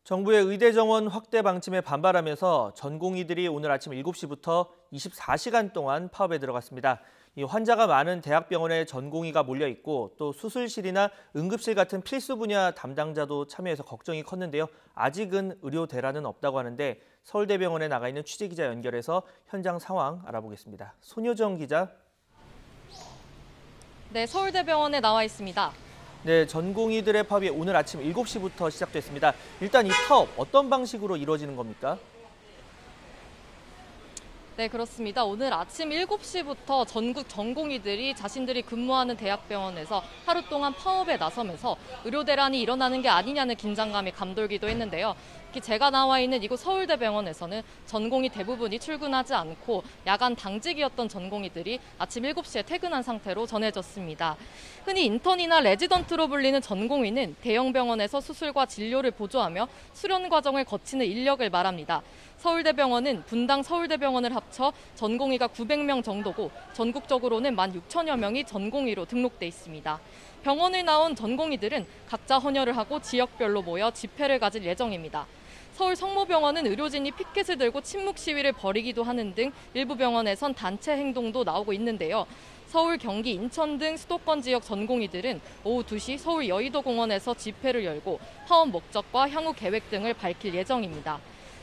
정부의 의대 정원 확대 방침에 반발하면서 전공의들이 오늘 아침 7시부터 24시간 동안 파업에 들어갔습니다. 이 환자가 많은 대학병원에 전공의가 몰려 있고 또 수술실이나 응급실 같은 필수 분야 담당자도 참여해서 걱정이 컸는데요. 아직은 의료 대란은 없다고 하는데 서울대병원에 나가 있는 취재기자 연결해서 현장 상황 알아보겠습니다. 손효정 기자. 네, 서울대병원에 나와 있습니다. 네, 전공의들의 파업이 오늘 아침 7시부터 시작됐습니다. 일단 이 파업 어떤 방식으로 이루어지는 겁니까? 네, 그렇습니다. 오늘 아침 7시부터 전국 전공의들이 자신들이 근무하는 대학병원에서 하루 동안 파업에 나서면서 의료 대란이 일어나는 게 아니냐는 긴장감이 감돌기도 했는데요. 특히 제가 나와 있는 이곳 서울대병원에서는 전공의 대부분이 출근하지 않고 야간 당직이었던 전공의들이 아침 7시에 퇴근한 상태로 전해졌습니다. 흔히 인턴이나 레지던트로 불리는 전공의는 대형 병원에서 수술과 진료를 보조하며 수련 과정을 거치는 인력을 말합니다. 서울대병원은 분당 서울대병원을 합쳐 전공의가 900명 정도고 전국적으로는 16,000여 명이 전공의로 등록돼 있습니다. 병원을 나온 전공의들은 각자 헌혈을 하고 지역별로 모여 집회를 가질 예정입니다. 서울 성모병원은 의료진이 피켓을 들고 침묵 시위를 벌이기도 하는 등 일부 병원에선 단체 행동도 나오고 있는데요. 서울, 경기, 인천 등 수도권 지역 전공의들은 오후 2시 서울 여의도공원에서 집회를 열고 파업 목적과 향후 계획 등을 밝힐 예정입니다.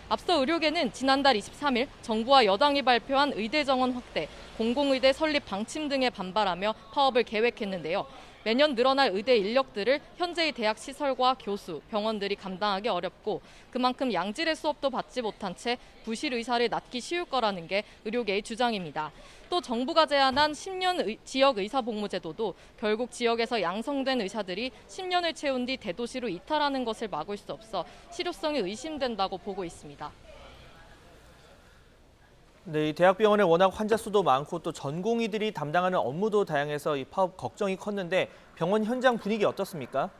앞서 의료계는 지난달 23일 정부와 여당이 발표한 의대 정원 확대, 공공의대 설립 방침 등에 반발하며 파업을 계획했는데요. 매년 늘어날 의대 인력들을 현재의 대학 시설과 교수, 병원들이 감당하기 어렵고 그만큼 양질의 수업도 받지 못한 채 부실 의사를 낳기 쉬울 거라는 게 의료계의 주장입니다. 또 정부가 제안한 10년 지역 의사 복무 제도도 결국 지역에서 양성된 의사들이 10년을 채운 뒤 대도시로 이탈하는 것을 막을 수 없어 실효성이 의심된다고 보고 있습니다. 네, 이 대학병원에 워낙 환자 수도 많고 또 전공의들이 담당하는 업무도 다양해서 이 파업 걱정이 컸는데 병원 현장 분위기 어떻습니까?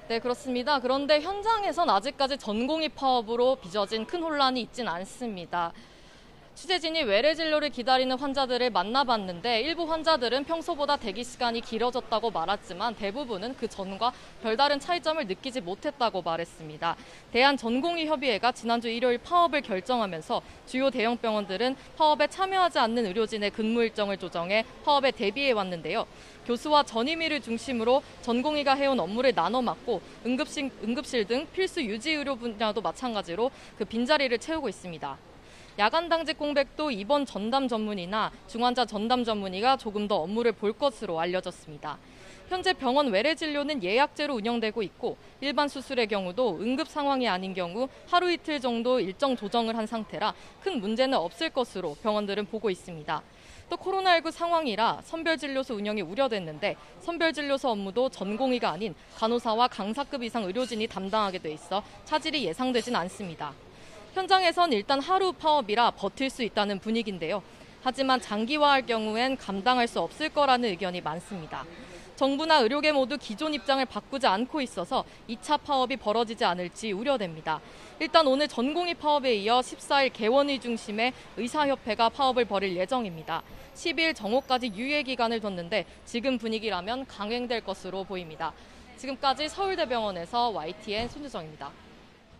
네, 그렇습니다. 그런데 현장에선 아직까지 전공의 파업으로 빚어진 큰 혼란이 있진 않습니다. 취재진이 외래 진료를 기다리는 환자들을 만나봤는데 일부 환자들은 평소보다 대기 시간이 길어졌다고 말했지만 대부분은 그 전과 별다른 차이점을 느끼지 못했다고 말했습니다. 대한전공의협의회가 지난주 일요일 파업을 결정하면서 주요 대형 병원들은 파업에 참여하지 않는 의료진의 근무 일정을 조정해 파업에 대비해 왔는데요. 교수와 전임의를 중심으로 전공의가 해온 업무를 나눠 맡고 응급실 등 필수 유지 의료 분야도 마찬가지로 그 빈자리를 채우고 있습니다. 야간 당직 공백도 입원 전담 전문의나 중환자 전담 전문의가 조금 더 업무를 볼 것으로 알려졌습니다. 현재 병원 외래 진료는 예약제로 운영되고 있고 일반 수술의 경우도 응급 상황이 아닌 경우 하루 이틀 정도 일정 조정을 한 상태라 큰 문제는 없을 것으로 병원들은 보고 있습니다. 또 코로나19 상황이라 선별진료소 운영이 우려됐는데 선별진료소 업무도 전공의가 아닌 간호사와 강사급 이상 의료진이 담당하게 돼 있어 차질이 예상되진 않습니다. 현장에선 일단 하루 파업이라 버틸 수 있다는 분위기인데요. 하지만 장기화할 경우엔 감당할 수 없을 거라는 의견이 많습니다. 정부나 의료계 모두 기존 입장을 바꾸지 않고 있어서 2차 파업이 벌어지지 않을지 우려됩니다. 일단 오늘 전공의 파업에 이어 14일 개원의 중심의 의사협회가 파업을 벌일 예정입니다. 10일 정오까지 유예 기간을 뒀는데 지금 분위기라면 강행될 것으로 보입니다. 지금까지 서울대병원에서 YTN 손유정입니다.